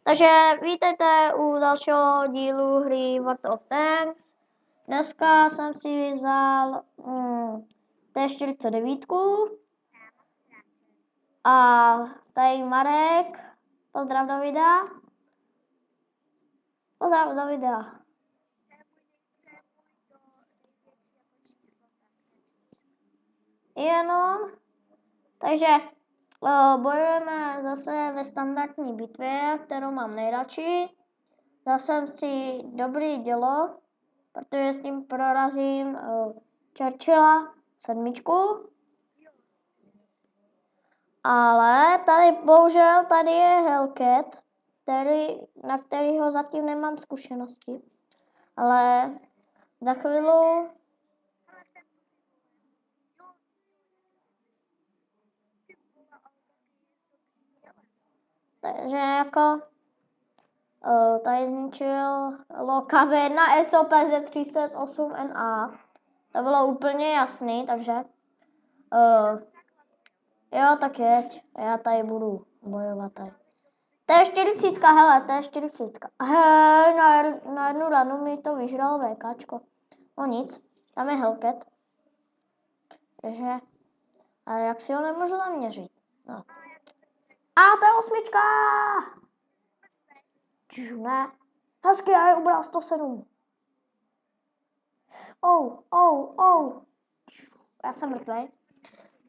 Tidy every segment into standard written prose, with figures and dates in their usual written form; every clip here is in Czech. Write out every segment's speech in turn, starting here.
Takže vítejte u dalšího dílu hry World of Tanks. Dneska jsem si vzal T49 a tady Marek. Pozdrav do videa. Pozdrav do videa. Jenom. Takže bojujeme zase ve standardní bitvě, kterou mám nejradši. Dal jsem si dobrý dělo, protože s tím prorazím Churchilla 7. Ale tady bohužel tady je Hellcat, na kterýho zatím nemám zkušenosti. Ale za chvíli. Takže jako tady zničil KV1 SOPZ 308NA. To bylo úplně jasný, takže jo, tak jeď. Já tady budu bojovat tady. T40, hele, T40. Hej, na jednu ranu mi to vyžralo VKčko. No nic, tam je Hellcat. Takže, ale jak si ho nemůžu zaměřit? No. A T8! Ne. Hezky, já je ubral 107. Já jsem mrtvej.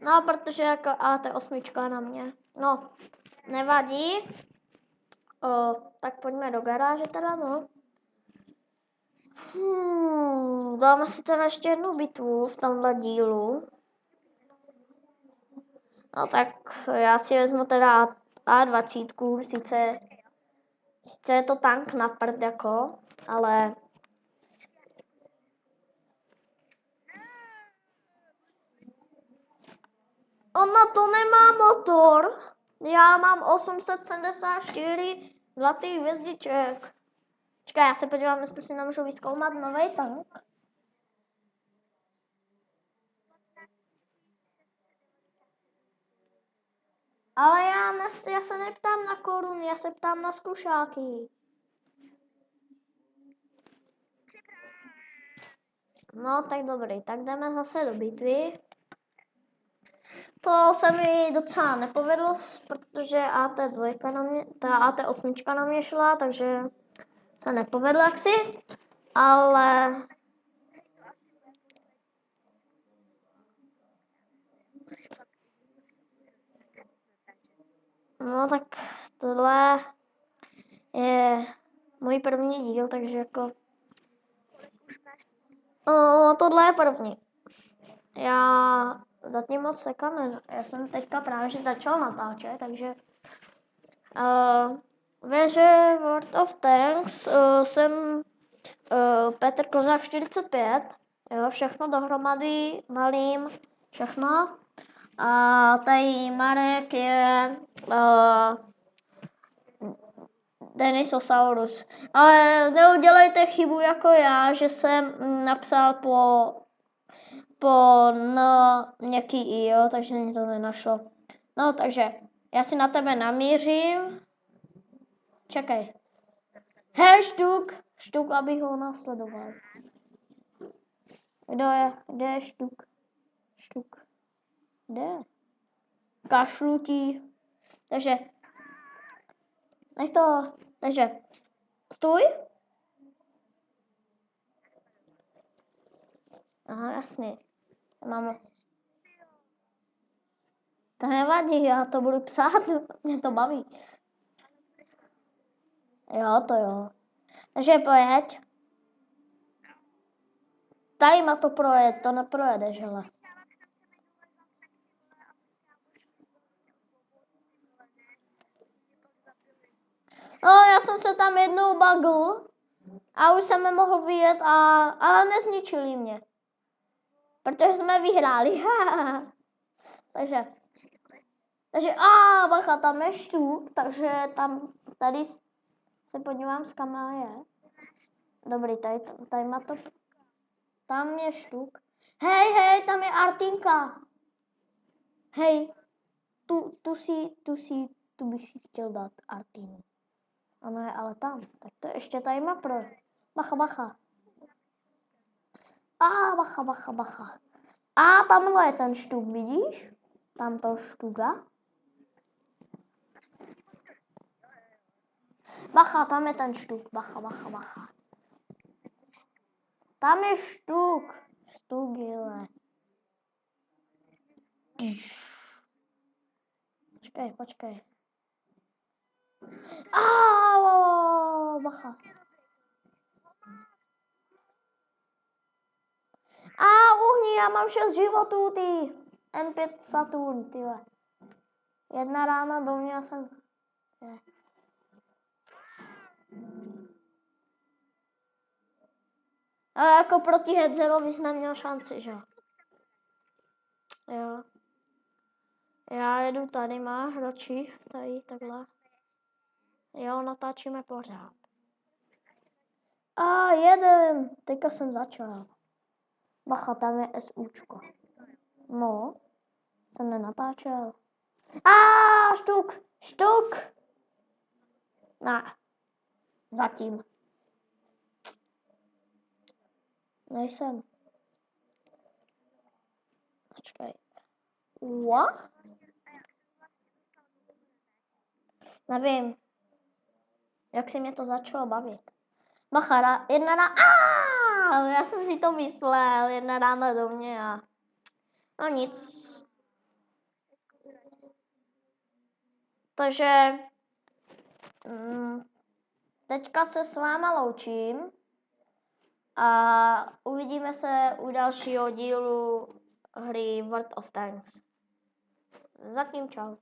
No, protože jako AT8 na mě. No, nevadí. Tak pojďme do garáže teda, no. Dáme si teda ještě jednu bitvu v tomhle dílu. No tak já si vezmu teda A20, sice je to tank na prd jako, ale ona to nemá motor. Já mám 874 zlatých hvězdiček. Čekaj, já se podívám, jestli si nemůžu vyzkoumat nový tank. Ale já se neptám na koruny, já se ptám na zkušáky. No tak dobrý, tak jdeme zase do bitvy. To se mi docela nepovedlo, protože AT2 na mě, ta AT8 na mě šla, takže se nepovedlo jaksi, ale no tak tohle je můj první díl, takže jako tohle je první. Já zatím moc sekam, já jsem teďka právě že začal natáčet, takže ve hře World of Tanks jsem Petr Kozák 45, jo, všechno dohromady malým, všechno. A tady Marek je Denisosaurus. Ale neudělejte chybu jako já, že jsem napsal po nějaký i, jo, takže mi to nenašlo. No, takže já si na tebe namířím. Čekaj. Hej, štuk, abych ho následoval. Kde je štuk? Kde? Kašlutí. Takže nech to, takže stůj. Aha, jasně. Máme. To nevadí, já to budu psát, mě to baví. Jo, to jo. Takže pojeď. Tady má to projet, to neprojedeš, hele. No, já jsem se tam jednou bagl a už jsem nemohl vyjet, ale nezničili mě. Protože jsme vyhráli. takže bacha, tam je štuk, takže tady se podívám, s kam je. Dobrý, tady má to. Tam je štuk. Hej, tam je Artinka. Hej, tu bych si chtěl dát Artinu. Ono je ale tam. Tak to ještě tady má pro. Bacha, bacha. Bacha, bacha, bacha. Tamhle je ten štuk, vidíš? Tam to štuka. Bacha, tam je ten štuk. Bacha, bacha, bacha. Tam je štuk. Štuk, jele. Počkej. Bacha. Uhni, já mám 6 životů, ty. M5 Saturn, tyhle. 1 rána do mě jsem... A jako proti Hedzerovi jsi neměl šanci, že jo? Já jedu tady, máš ročí, tady, takhle. Jo, natáčíme pořád. Jeden, teďka jsem začal. Bacha, tam je SUčko. No, jsem nenatáčel. Štuk! Zatím. Nejsem. Počkej. What? Nevím. Jak si mě to začalo bavit. Bacha, 1 rána. Já jsem si to myslel. 1 rána do mě a... No nic. Takže... teďka se s váma loučím. A uvidíme se u dalšího dílu hry World of Tanks. Zatím čau.